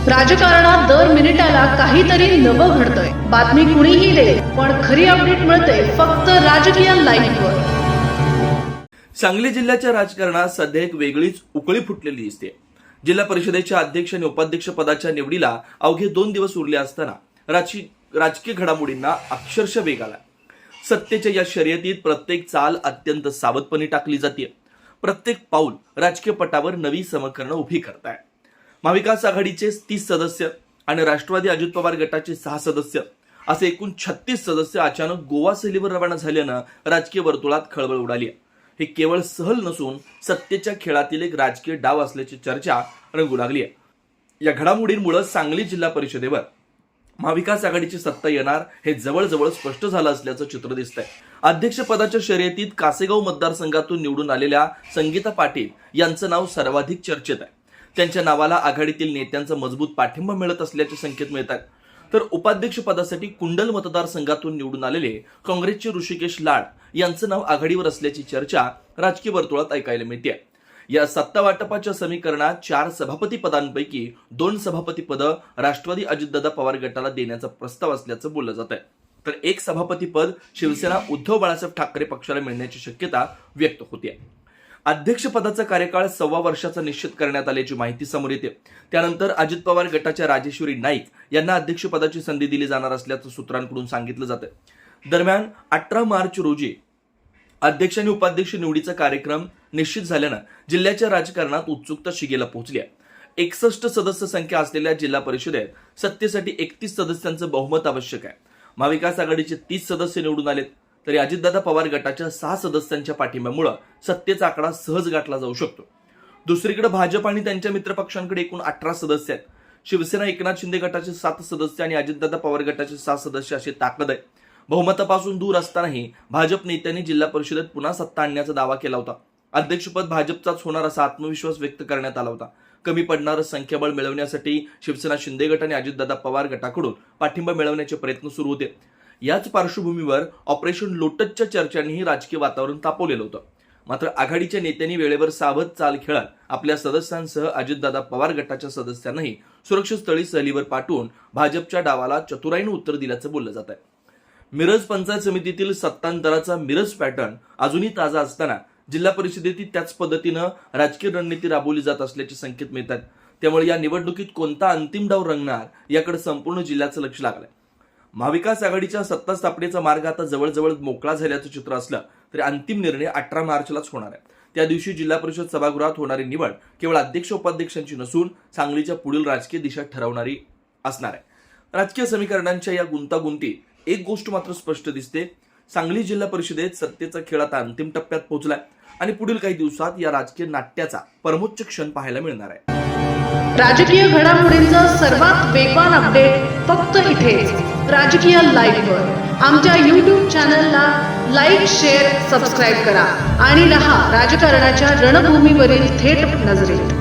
राजकारणात दर मिनिटाला काहीतरी नवं घडतंय। बातमी कुणीही दे, पण खरी अपडेट मिळते फक्त राजकीय लाईव्हवर। सांगली जिल्ह्याच्या राजकारणात सध्या एक वेगळीच उकळी फुटलेली दिसते। जिल्हा परिषदेच्या अध्यक्ष आणि उपाध्यक्ष पदाच्या निवडीला अवघे 2 दिवस उरले असताना राजकीय घडामोडींना अक्षरशः वेग आला। सत्तेच्या या शर्यतीत प्रत्येक चाल अत्यंत सावधपणे टाकली जाते। प्रत्येक पाऊल राजकीय पटावर नवी समीकरणं उभी करताय। महाविकास आघाडीचे 30 सदस्य आणि राष्ट्रवादी अजित पवार गटाचे 6 सदस्य असे एकूण 36 सदस्य अचानक गोवा सहलीवर रवाना झाल्यानं राजकीय वर्तुळात खळबळ उडाली आहे। हे केवळ सहल नसून सत्तेच्या खेळातील एक राजकीय डाव असल्याची चर्चा रंगू लागली आहे। या घडामोडींमुळे सांगली जिल्हा परिषदेवर महाविकास आघाडीची सत्ता येणार हे जवळजवळ स्पष्ट झालं असल्याचं चित्र दिसतंय। अध्यक्षपदाच्या शर्यतीत कासेगाव मतदारसंघातून निवडून आलेल्या संगीता पाटील यांचं नाव सर्वाधिक चर्चेत आहे। त्यांच्या नावाला आघाडीतील नेत्यांचा मजबूत पाठिंबा मिळत असल्याचे संकेत मिळत आहेत। तर उपाध्यक्ष पदासाठी कुंडल मतदारसंघातून निवडून आलेले काँग्रेसचे ऋषिकेश लाड यांचं नाव आघाडीवर असल्याची चर्चा राजकीय वर्तुळात ऐकायला मिळते। या सत्ता वाटपाच्या समीकरणात 4 सभापती पदांपैकी 2 सभापती पद राष्ट्रवादी अजितदादा पवार गटाला देण्याचा प्रस्ताव असल्याचं बोललं जात आहे। तर 1 सभापती पद शिवसेना उद्धव बाळासाहेब ठाकरे पक्षाला मिळण्याची शक्यता व्यक्त होते। अध्यक्षपदाचा कार्यकाळ 1.25 वर्षाचा निश्चित करण्यात आल्याची माहिती समोर येते। त्यानंतर अजित पवार गटाच्या राजेश्वरी नाईक यांना अध्यक्षपदाची संधी दिली जाणार असल्याचं सूत्रांकडून सांगितलं जातं। दरम्यान 18 मार्च रोजी अध्यक्ष आणि उपाध्यक्ष निवडीचा कार्यक्रम निश्चित झाल्यानं जिल्ह्याच्या राजकारणात उत्सुकता शिगेला पोहोचली आहे। 61 सदस्य संख्या असलेल्या जिल्हा परिषदेत सत्तेसाठी 31 सदस्यांचं बहुमत आवश्यक आहे। महाविकास आघाडीचे 30 सदस्य निवडून आलेत, तरी अजितदादा पवार गटाच्या 6 सदस्यांच्या पाठिंब्यामुळे सत्तेचा आकडा सहज गाठला जाऊ शकतो। दुसरीकडे भाजप आणि त्यांच्या मित्रपक्षांकडे एकूण 18 सदस्य आहेत। शिवसेना एकनाथ शिंदे गटाचे 7 सदस्य आणि अजितदादा पवार गटाचे 6 सदस्य अशी ताकद आहे। बहुमतापासून दूर असतानाही भाजप नेत्यांनी जिल्हा परिषदेत पुन्हा सत्ता आणण्याचा दावा केला होता। अध्यक्षपद भाजपचाच होणार असा आत्मविश्वास व्यक्त करण्यात आला होता। कमी पडणारं संख्याबळ मिळवण्यासाठी शिवसेना शिंदे गट आणि अजितदादा पवार गटाकडून पाठिंबा मिळवण्याचे प्रयत्न सुरू होते। याच पार्श्वभूमीवर ऑपरेशन लोटसच्या चर्चांनीही राजकीय वातावरण तापवलेलं होतं। मात्र आघाडीच्या नेत्यांनी वेळेवर सावध चाल खेळत आपल्या सदस्यांसह अजितदादा पवार गटाच्या सदस्यांनाही सुरक्षित स्थळी सहलीवर पाठवून भाजपच्या डावाला चतुराईने उत्तर दिल्याचं बोललं जात आहे। मिरज पंचायत समितीतील सत्तांतराचा मिरज पॅटर्न अजूनही ताजा असताना जिल्हा परिषदेतील त्याच पद्धतीनं राजकीय रणनीती राबवली जात असल्याचे संकेत मिळतात। त्यामुळे या निवडणुकीत कोणता अंतिम डाव रंगणार याकडे संपूर्ण जिल्ह्याचं लक्ष लागलंय। महाविकास आघाडीच्या सत्ता स्थापनेचा मार्ग आता जवळजवळ मोकळा झाल्याचं चित्र असलं तरी अंतिम निर्णय 18 मार्चलाच होणार आहे। त्या दिवशी जिल्हा परिषद सभागृहात होणारी निवड केवळ अध्यक्ष उपाध्यक्षांची नसून सांगलीच्या पुढील राजकीय दिशा ठरवणारी असणार आहे। राजकीय समीकरणांच्या या गुंतागुंतीत एक गोष्ट मात्र स्पष्ट दिसते, सांगली जिल्हा परिषदेत सत्तेचा खेळ आता अंतिम टप्प्यात पोहोचलाय आणि पुढील काही दिवसात या राजकीय नाट्याचा परमोच्च क्षण पाहायला मिळणार आहे। राजकीय घडामोडींचा सर्वात वेगवान अपडेट फक्त इथेच राजकीय लाईव्हवर। आमच्या YouTube चॅनलला लाईक, शेअर, सबस्क्राईब करा आणि रहा राजकारणाच्या रणभूमीवरील थेट नजरेत।